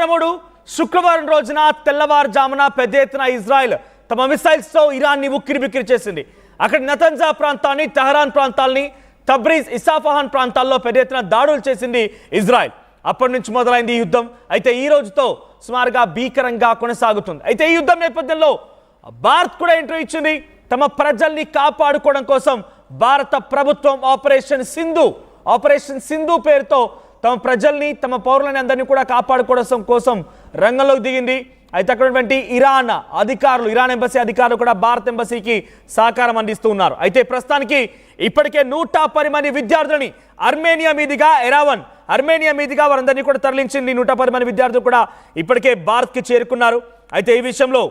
కారణముడు శుక్రవారం రోజున తెల్లవారుజామున పెద్ద ఎత్తున ఇజ్రాయెల్ తమ మిసైల్స్తో ఇరాన్ని ఉక్కిరిబిక్కిరి చేసింది. అక్కడ నతన్జా ప్రాంతాన్ని, తెహరాన్ ప్రాంతాల్ని, తబ్రీజ్, ఇసాఫహాన్ ప్రాంతాల్లో పెద్ద ఎత్తున దాడులు చేసింది ఇజ్రాయెల్. అప్పటి నుంచి మొదలైంది ఈ యుద్ధం. అయితే ఈ రోజుతో సుమారుగా భీకరంగా కొనసాగుతుంది. అయితే ఈ యుద్ధం నేపథ్యంలో భారత్ కూడా ఎంట్రీ ఇచ్చింది. తమ ప్రజల్ని కాపాడుకోవడం కోసం భారత ప్రభుత్వం ఆపరేషన్ సింధు పేరుతో తమ ప్రజల్ని, తమ పౌరులని అందరినీ కూడా కాపాడుకోవడం కోసం రంగంలోకి దిగింది. అయితే అక్కడటువంటి ఇరాన్ ఎంబసీ అధికారులు కూడా భారత్ ఎంబసీకి సహకారం అందిస్తూ ఉన్నారు. అయితే ప్రస్తుతానికి ఇప్పటికే 110 మంది విద్యార్థులని అర్మేనియా మీదుగా వారందరినీ కూడా తరలించింది. 110 మంది విద్యార్థులు కూడా ఇప్పటికే భారత్కి చేరుకున్నారు. అయితే ఈ విషయంలో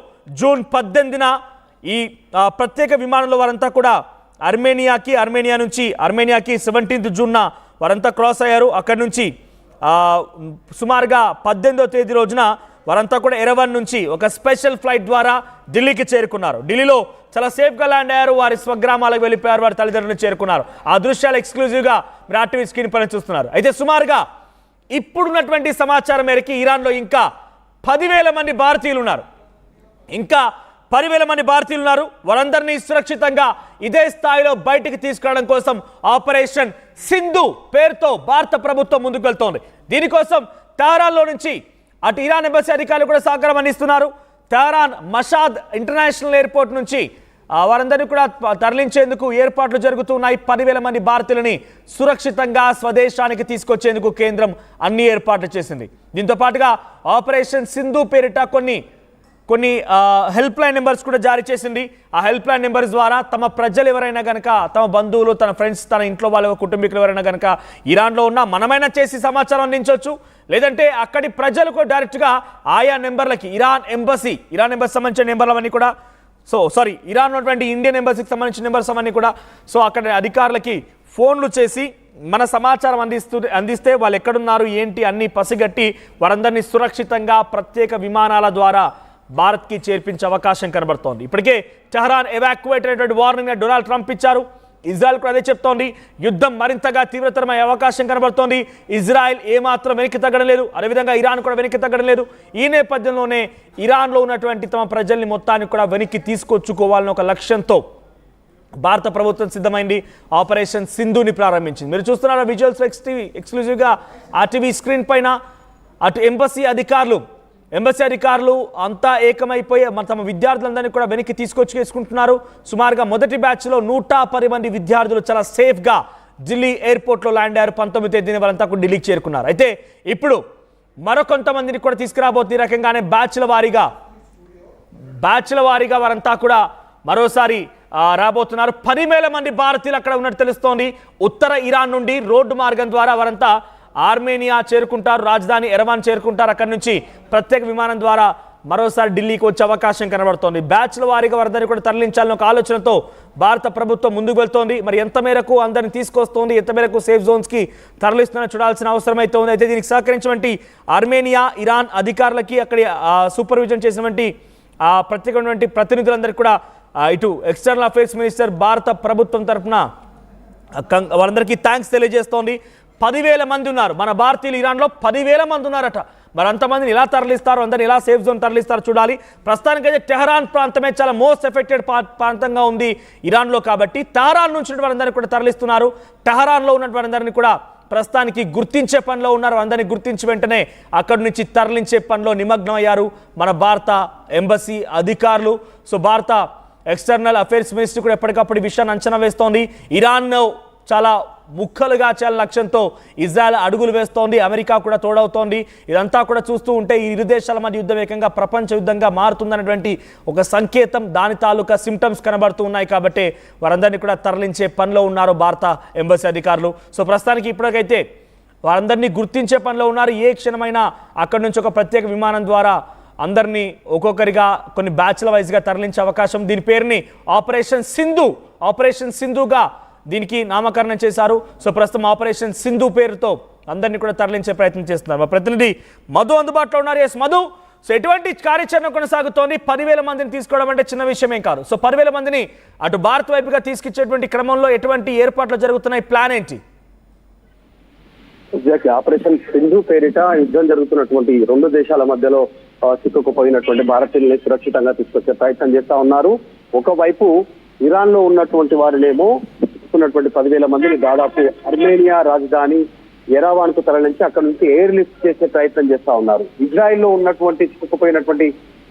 జూన్ 18న ఈ ప్రత్యేక విమానంలో వారంతా కూడా అర్మేనియాకి 17th జూన్న వారంతా క్రాస్ అయ్యారు. అక్కడి నుంచి సుమారుగా 18వ తేదీ రోజున వారంతా కూడా ఎరవన్ నుంచి ఒక స్పెషల్ ఫ్లైట్ ద్వారా ఢిల్లీకి చేరుకున్నారు. ఢిల్లీలో చాలా సేఫ్గా ల్యాండ్ అయ్యారు. వారి స్వగ్రామాలకు వెళ్ళిపోయారు. వారి తల్లిదండ్రులు చేరుకున్నారు. ఆ దృశ్యాలు ఎక్స్క్లూజివ్గా మీరు ఆర్టీవీ స్క్రీన్ పైన చూస్తున్నారు. అయితే సుమారుగా ఇప్పుడున్నటువంటి సమాచారం మేరకు ఇరాన్లో ఇంకా 10,000 మంది భారతీయులు ఉన్నారు. వారందరినీ సురక్షితంగా ఇదే స్థాయిలో బయటికి తీసుకురావడం కోసం ఆపరేషన్ సింధు పేరుతో భారత ప్రభుత్వం ముందుకు వెళ్తోంది. దీనికోసం తెహరాన్లో నుంచి అటు ఇరాన్ ఎంబసీ అధికారులు కూడా సహకారం అందిస్తున్నారు. తెహరాన్ మషాద్ ఇంటర్నేషనల్ ఎయిర్పోర్ట్ నుంచి వారందరినీ కూడా తరలించేందుకు ఏర్పాట్లు జరుగుతున్నాయి. 10,000 మంది భారతీయులని సురక్షితంగా స్వదేశానికి తీసుకొచ్చేందుకు కేంద్రం అన్ని ఏర్పాట్లు చేసింది. దీంతో పాటుగా ఆపరేషన్ సింధు పేరిట కొన్ని హెల్ప్ లైన్ నెంబర్స్ కూడా జారీ చేసింది. ఆ హెల్ప్ లైన్ నెంబర్స్ ద్వారా తమ ప్రజలు ఎవరైనా కనుక, తమ బంధువులు, తన ఫ్రెండ్స్, తన ఇంట్లో వాళ్ళ కుటుంబీకులు ఎవరైనా కనుక ఇరాన్లో ఉన్న మనమైనా చేసి సమాచారం అందించవచ్చు. లేదంటే అక్కడి ప్రజలకు డైరెక్ట్గా ఆయా నెంబర్లకి ఇరాన్ ఎంబసీ సంబంధించిన నెంబర్లవన్నీ కూడా ఇరాన్ ఉన్నటువంటి ఇండియన్ ఎంబసీకి సంబంధించిన నెంబర్స్ అవన్నీ కూడా అక్కడ అధికారులకి ఫోన్లు చేసి మన సమాచారం అందిస్తే వాళ్ళు ఎక్కడున్నారు ఏంటి అన్ని పసిగట్టి వారందరినీ సురక్షితంగా ప్రత్యేక విమానాల ద్వారా భారత్కి చేర్పించే అవకాశం కనబడుతోంది. ఇప్పటికే టెహరాన్ ఎవాక్యువేట్ అయినటువంటి వార్నింగ్ డొనాల్డ్ ట్రంప్ ఇచ్చారు. ఇజ్రాయెల్ కూడా అదే చెప్తోంది. యుద్ధం మరింతగా తీవ్రతరమయ్యే అవకాశం కనబడుతోంది. ఇజ్రాయెల్ ఏమాత్రం వెనక్కి తగ్గడం లేదు. అదేవిధంగా ఇరాన్ కూడా వెనక్కి తగ్గడం లేదు. ఈ నేపథ్యంలోనే ఇరాన్లో ఉన్నటువంటి తమ ప్రజల్ని మొత్తాన్ని కూడా వెనక్కి తీసుకొచ్చుకోవాలని ఒక లక్ష్యంతో భారత ప్రభుత్వం సిద్ధమైంది. ఆపరేషన్ సింధుని ప్రారంభించింది. మీరు చూస్తున్నారా విజువల్స్ ఎక్స్క్లూజివ్గా ఆర్టీవీ స్క్రీన్ పైన. అటు ఎంబసీ అధికారులు అంతా ఏకమైపోయి తమ విద్యార్థులందరినీ కూడా వెనక్కి తీసుకొచ్చుకుంటున్నారు. సుమారుగా మొదటి బ్యాచ్లో 110 మంది విద్యార్థులు చాలా సేఫ్గా ఢిల్లీ ఎయిర్పోర్ట్లో ల్యాండ్ అయ్యారు. 19వ తేదీన వారంతా కూడా ఢిల్లీకి చేరుకున్నారు. అయితే ఇప్పుడు మరికొంతమందిని కూడా తీసుకురాబోతున్న రకంగానే బ్యాచ్ల వారీగా వారంతా కూడా మరోసారి రాబోతున్నారు. 10,000 మంది భారతీయులు అక్కడ ఉన్నట్టు తెలుస్తోంది. ఉత్తర ఇరాన్ నుండి రోడ్డు మార్గం ద్వారా వారంతా ఆర్మేనియా చేరుకుంటారు. రాజధాని ఎరవాన్ చేరుకుంటారు. అక్కడి నుంచి ప్రత్యేక విమానం ద్వారా మరోసారి ఢిల్లీకి వచ్చే అవకాశం కనబడుతోంది. బ్యాచ్ల వారీగా వారందరినీ కూడా తరలించాలని ఒక ఆలోచనతో భారత ప్రభుత్వం ముందుకు వెళ్తోంది. మరి ఎంత మేరకు అందరిని తీసుకొస్తోంది, ఎంత మేరకు సేఫ్ జోన్స్కి తరలిస్తున్నా చూడాల్సిన అవసరం అయితే ఉంది. అయితే దీనికి సహకరించినటువంటి ఆర్మేనియా, ఇరాన్ అధికారులకి, అక్కడి సూపర్విజన్ చేసినటువంటి ప్రత్యేకమైనటువంటి ప్రతినిధులందరికీ కూడా ఇటు ఎక్స్టర్నల్ అఫైర్స్ మినిస్టర్ భారత ప్రభుత్వం తరఫున వారందరికీ థ్యాంక్స్ తెలియజేస్తోంది. 10,000 మంది ఉన్నారు. మన భారతీయులు ఇరాన్లో 10,000 మంది ఉన్నారట. మరి అంతమందిని ఎలా తరలిస్తారు, అందరిని ఎలా సేఫ్ జోన్ తరలిస్తారు చూడాలి. ప్రస్తుతానికైతే టెహరాన్ ప్రాంతమే చాలా మోస్ట్ ఎఫెక్టెడ్ ప్రాంతంగా ఉంది ఇరాన్లో. కాబట్టి టెహరాన్ నుంచి వారందరినీ కూడా తరలిస్తున్నారు. టెహరాన్లో ఉన్నటువంటి వారందరినీ కూడా ప్రస్తుతానికి గుర్తించే పనిలో ఉన్నారు. అందరినీ గుర్తించి వెంటనే అక్కడి నుంచి తరలించే పనిలో నిమగ్నం అయ్యారు మన భారత ఎంబసీ అధికారులు. భారత ఎక్స్టర్నల్ అఫైర్స్ మినిస్ట్రీ కూడా ఎప్పటికప్పుడు ఈ విషయాన్ని అంచనా వేస్తోంది. ఇరాన్ చాలా ముక్కలుగా చాలా లక్ష్యంతో ఇజ్రాయెల్ అడుగులు వేస్తోంది. అమెరికా కూడా తోడవుతోంది. ఇదంతా కూడా చూస్తూ ఉంటే ఈ ఇరు దేశాల మధ్య యుద్ధం ఏకంగా ప్రపంచ యుద్ధంగా మారుతుందనేటువంటి ఒక సంకేతం, దాని తాలూకా సిమ్టమ్స్ కనబడుతూ ఉన్నాయి. కాబట్టి వారందరినీ కూడా తరలించే పనిలో ఉన్నారు భారత ఎంబసీ అధికారులు. ప్రస్తుతానికి ఇప్పటికైతే వారందరినీ గుర్తించే పనిలో ఉన్నారు. ఏ క్షణమైనా అక్కడి నుంచి ఒక ప్రత్యేక విమానం ద్వారా అందరినీ ఒక్కొక్కరిగా కొన్ని బ్యాచ్ల వైజ్గా తరలించే అవకాశం. దీని పేరుని ఆపరేషన్ సింధుగా దీనికి నామకరణం చేశారు. ప్రస్తుతం ఆపరేషన్ సింధు పేరుతో అందరినీ కూడా తరలించే ప్రయత్నం చేస్తున్నారు. మా ప్రతినిధి మధు అందుబాటులో ఉన్నారు. ఎస్ మధు, ఎటువంటి కార్యాచరణ కొనసాగుతోంది? 10,000 మందిని తీసుకోవడం అంటే చిన్న విషయమేం కాదు. 10,000 మందిని అటు భారత్ వైపుగా తీసుకొచ్చేటువంటి క్రమంలో ఎటువంటి ఏర్పాట్లు జరుగుతున్నాయి? ప్లాన్ ఏంటి? ఎగ్జాక్ట్లీ ఆపరేషన్ సింధు పేరిట యుద్ధం జరుగుతున్నటువంటి రెండు దేశాల మధ్యలో చిక్కుకుపోయినటువంటి భారతీయుల్ని సురక్షితంగా తీసుకొచ్చే ప్రయత్నం చేస్తా ఉన్నారు. ఒకవైపు ఇరాన్ లో ఉన్నటువంటి వారినేమో చిక్కుకున్నటువంటి 10,000 మందిని దాదాపు అర్మేనియా రాజధాని ఎరావాన్ కు తరలించి అక్కడ నుంచి ఎయిర్ లిఫ్ట్ చేసే ప్రయత్నం చేస్తా ఉన్నారు. ఇజ్రాయెల్ లో ఉన్నటువంటి చిక్కుకుపోయినటువంటి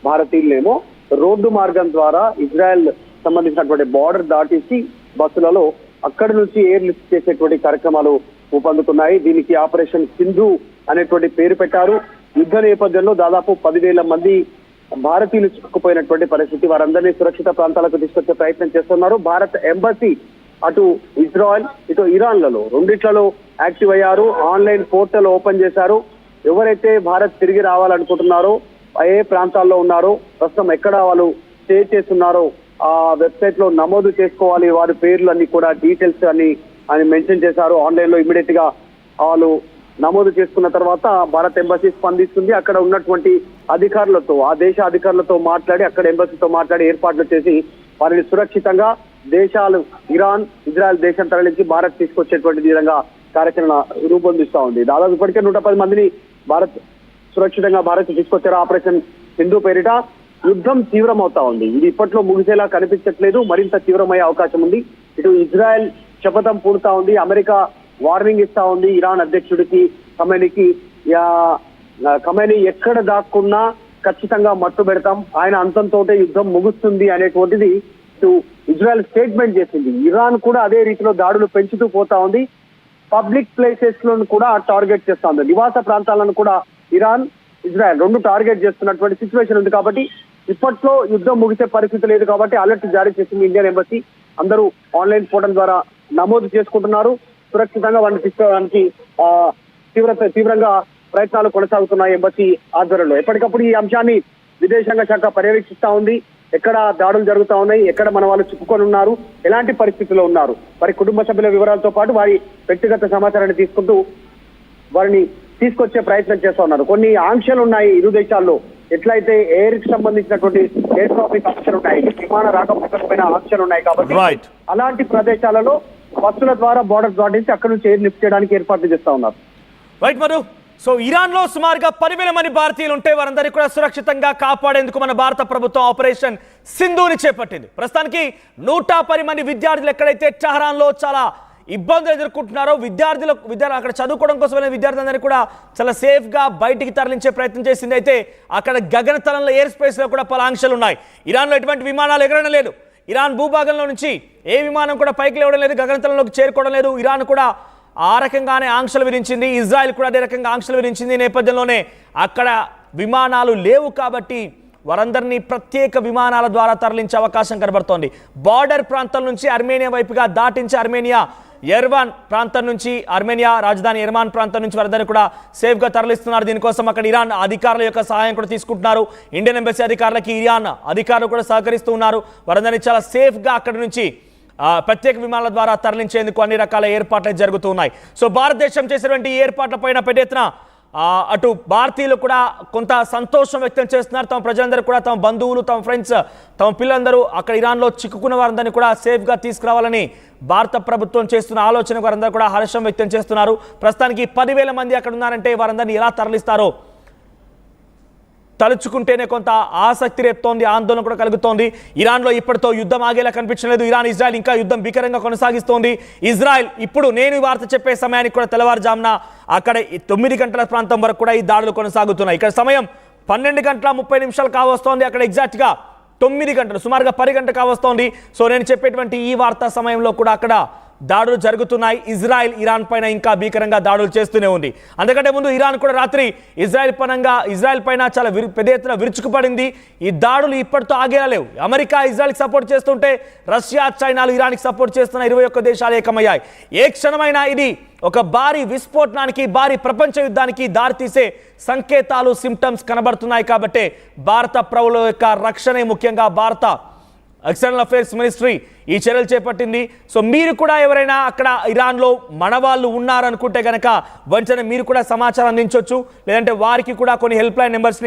భారతీయులనేమో రోడ్డు మార్గం ద్వారా ఇజ్రాయెల్ సంబంధించినటువంటి బార్డర్ దాటించి బస్సులలో అక్కడి నుంచి ఎయిర్ లిఫ్ట్ చేసేటువంటి కార్యక్రమాలు ఊపందుతున్నాయి. దీనికి ఆపరేషన్ సింధు అనేటువంటి పేరు పెట్టారు. యుద్ధ నేపథ్యంలో దాదాపు 10,000 మంది భారతీయులు చిక్కుకుపోయినటువంటి పరిస్థితి. వారందరినీ సురక్షిత ప్రాంతాలకు తీసుకొచ్చే ప్రయత్నం చేస్తున్నారు. భారత్ ఎంబసీ అటు ఇజ్రాయెల్ ఇటు ఇరాన్లలో రెండిట్లలో యాక్టివ్ అయ్యారు. ఆన్లైన్ పోర్టల్ ఓపెన్ చేశారు. ఎవరైతే భారత్ తిరిగి రావాలనుకుంటున్నారో ఏ ప్రాంతాల్లో ఉన్నారో ప్రస్తుతం ఎక్కడ వాళ్ళు స్టే చేస్తున్నారో ఆ వెబ్సైట్ లో నమోదు చేసుకోవాలి. వారి పేర్లు అన్ని కూడా డీటెయిల్స్ అని మెన్షన్ చేశారు. ఆన్లైన్ లో ఇమీడియట్ గా వాళ్ళు నమోదు చేసుకున్న తర్వాత భారత్ ఎంబసీ స్పందిస్తుంది. అక్కడ ఉన్నటువంటి అధికారులతో ఆ దేశ అధికారులతో మాట్లాడి అక్కడ ఎంబసీతో మాట్లాడి ఏర్పాట్లు చేసి వారిని సురక్షితంగా దేశాలు ఇరాన్ ఇజ్రాయెల్ దేశం తరలించి భారత్ తీసుకొచ్చేటువంటి విధంగా కార్యాచరణ రూపొందిస్తా ఉంది. దాదాపు ఇప్పటికే 110 మందిని భారత్ సురక్షితంగా భారత్ తీసుకొచ్చారు. ఆపరేషన్ సింధు పేరిట యుద్ధం తీవ్రమవుతా ఉంది. ఇది ఇప్పట్లో ముగిసేలా కనిపించట్లేదు. మరింత తీవ్రమయ్యే అవకాశం ఉంది. ఇటు ఇజ్రాయెల్ శపథం పూడుతా ఉంది. అమెరికా వార్నింగ్ ఇస్తా ఉంది ఇరాన్ అధ్యక్షుడికి ఖమేనీకి. ఖమేనీ ఎక్కడ దాక్కున్నా ఖచ్చితంగా మట్టు పెడతాం, ఆయన అంతంతో యుద్ధం ముగుస్తుంది అనేటువంటిది ఇటు ఇజ్రాయెల్ స్టేట్మెంట్ చేసింది. ఇరాన్ కూడా అదే రీతిలో దాడులు పెంచుతూ పోతా ఉంది. పబ్లిక్ ప్లేసెస్ లను కూడా టార్గెట్ చేస్తా ఉంది. నివాస ప్రాంతాలను కూడా ఇరాన్ ఇజ్రాయెల్ రెండు టార్గెట్ చేస్తున్నటువంటి సిచ్యువేషన్ ఉంది. కాబట్టి ఇప్పట్లో యుద్ధం ముగిసే పరిస్థితి లేదు కాబట్టి అలర్ట్ జారీ చేసింది ఇండియన్ ఎంబసీ. అందరూ ఆన్లైన్ పోర్టల్ ద్వారా నమోదు చేసుకుంటున్నారు. సురక్షితంగా వాటిని తీసుకోవడానికి తీవ్రంగా ప్రయత్నాలు కొనసాగుతున్నాయి ఎంబసీ ఆధ్వర్యంలో. ఎప్పటికప్పుడు ఈ అంశాన్ని విదేశాంగ శాఖ పర్యవేక్షిస్తా ఉంది. ఎక్కడ దాడులు జరుగుతా ఉన్నాయి, ఎక్కడ మన వాళ్ళు చిక్కుకొని ఉన్నారు, ఎలాంటి పరిస్థితుల్లో ఉన్నారు, వారి కుటుంబ సభ్యుల వివరాలతో పాటు వారి వ్యక్తిగత సమాచారాన్ని తీసుకుంటూ వారిని తీసుకొచ్చే ప్రయత్నం చేస్తా ఉన్నారు. కొన్ని ఆంక్షలు ఉన్నాయి ఇరు దేశాల్లో. ఎట్లయితే ఎయిర్ కి సంబంధించినటువంటి ఎయిర్ ట్రాఫిక్ ఆంక్షలు ఉన్నాయి, విమాన రాకపోకలపైన ఆంక్షలు ఉన్నాయి. కాబట్టి అలాంటి ప్రదేశాలలో బస్సుల ద్వారా బోర్డర్ దాటించి అక్కడ నుంచి ఎయిర్ లిఫ్ట్ చేయడానికి ఏర్పాట్లు చేస్తా ఉన్నారు. రైట్ మధు. సో ఇరాన్ లో సుమారుగా 10,000 మంది భారతీయులు ఉంటే వారందరికీ కూడా సురక్షితంగా కాపాడేందుకు మన భారత ప్రభుత్వం ఆపరేషన్ సింధుని చేపట్టింది. ప్రస్తుతానికి 110 మంది విద్యార్థులు ఎక్కడైతే టెహరాన్ లో చాలా ఇబ్బందులు ఎదుర్కొంటున్నారో విద్యార్థులు అక్కడ చదువుకోవడం కోసమైన విద్యార్థులందరినీ కూడా చాలా సేఫ్ గా బయటికి తరలించే ప్రయత్నం చేసింది. అయితే అక్కడ గగనతలంలో ఎయిర్ స్పేస్ లో కూడా పలు ఆంక్షలు ఉన్నాయి. ఇరాన్ లో ఎటువంటి విమానాలు ఎగరడం లేదు. ఇరాన్ భూభాగంలో నుంచి ఏ విమానం కూడా పైకి లేవడం లేదు, గగనతలంలోకి చేరుకోవడం లేదు. ఇరాన్ కూడా ఆ రకంగానే ఆంక్షలు విధించింది. ఇజ్రాయెల్ కూడా అదే రకంగా ఆంక్షలు విధించింది. ఈ నేపథ్యంలోనే అక్కడ విమానాలు లేవు కాబట్టి వారందరినీ ప్రత్యేక విమానాల ద్వారా తరలించే అవకాశం కనబడుతోంది. బార్డర్ ప్రాంతం నుంచి అర్మేనియా వైపుగా దాటించి అర్మేనియా ఎర్వాన్ ప్రాంతం నుంచి అర్మేనియా రాజధాని ఎర్మాన్ ప్రాంతం నుంచి వారందరినీ కూడా సేఫ్గా తరలిస్తున్నారు. దీనికోసం అక్కడ ఇరాన్ అధికారుల యొక్క సహాయం కూడా తీసుకుంటున్నారు. ఇండియన్ ఎంబసీ అధికారులకి ఇరాన్ అధికారులు కూడా సహకరిస్తూ ఉన్నారు. వారందరినీ చాలా సేఫ్గా అక్కడి నుంచి ప్రత్యేక విమానాల ద్వారా తరలించేందుకు అన్ని రకాల ఏర్పాట్లు జరుగుతూ ఉన్నాయి. సో భారతదేశం చేసినటువంటి ఏర్పాట్ల పైన పెద్ద ఎత్తున అటు భారతీయులు కూడా కొంత సంతోషం వ్యక్తం చేస్తున్నారు. తమ ప్రజలందరూ కూడా తమ బంధువులు, తమ ఫ్రెండ్స్, తమ పిల్లలందరూ అక్కడ ఇరాన్లో చిక్కుకున్న వారందరినీ కూడా సేఫ్గా తీసుకురావాలని భారత ప్రభుత్వం చేస్తున్న ఆలోచన వారందరూ కూడా హర్షం వ్యక్తం చేస్తున్నారు. ప్రస్తుతానికి 10,000 మంది అక్కడ ఉన్నారంటే వారందరినీ ఎలా తరలిస్తారో తలుచుకుంటేనే కొంత ఆసక్తి రేపుతోంది, ఆందోళన కూడా కలుగుతోంది. ఇరాన్లో ఇప్పటితో యుద్ధం ఆగేలా కనిపించలేదు. ఇరాన్ ఇజ్రాయెల్ ఇంకా యుద్ధం భీకరంగా కొనసాగిస్తోంది. ఇజ్రాయెల్ ఇప్పుడు నేను ఈ వార్త చెప్పే సమయానికి కూడా తెల్లవారుజామున అక్కడ 9 గంటల ప్రాంతం వరకు కూడా ఈ దాడులు కొనసాగుతున్నాయి. ఇక్కడ సమయం 12:30 కావస్తోంది. అక్కడ ఎగ్జాక్ట్గా 9 గంటలు, సుమారుగా 10 గంటలు కావస్తోంది. సో నేను చెప్పేటువంటి ఈ వార్తా సమయంలో కూడా అక్కడ దాడులు జరుగుతున్నాయి. ఇజ్రాయెల్ ఇరాన్ పైన ఇంకా భీకరంగా దాడులు చేస్తూనే ఉంది. అందుకంటే ముందు ఇరాన్ కూడా రాత్రి ఇజ్రాయెల్ పైన చాలా పెద్ద ఎత్తున విరుచుకుపడింది. ఈ దాడులు ఇప్పటితో ఆగేలా లేవు. అమెరికా ఇజ్రాయెల్కి సపోర్ట్ చేస్తుంటే రష్యా, చైనాలు ఇరాన్కి సపోర్ట్ చేస్తున్న 21 దేశాలు ఏకమయ్యాయి. ఏ క్షణమైనా ఇది ఒక భారీ విస్ఫోటనానికి, భారీ ప్రపంచ యుద్ధానికి దారితీసే సంకేతాలు, సిమ్టమ్స్ కనబడుతున్నాయి. కాబట్టి భారత పౌరుల యొక్క రక్షణే ముఖ్యంగా భారత ఎక్స్టర్నల్ అఫైర్స్ మినిస్ట్రీ ఈ చర్యలు చేపట్టింది. సో మీరు కూడా ఎవరైనా అక్కడ ఇరాన్లో మన వాళ్ళు ఉన్నారనుకుంటే కనుక వెంటనే మీరు కూడా సమాచారం అందించవచ్చు. లేదంటే వారికి కూడా కొన్ని హెల్ప్ లైన్ నెంబర్స్ని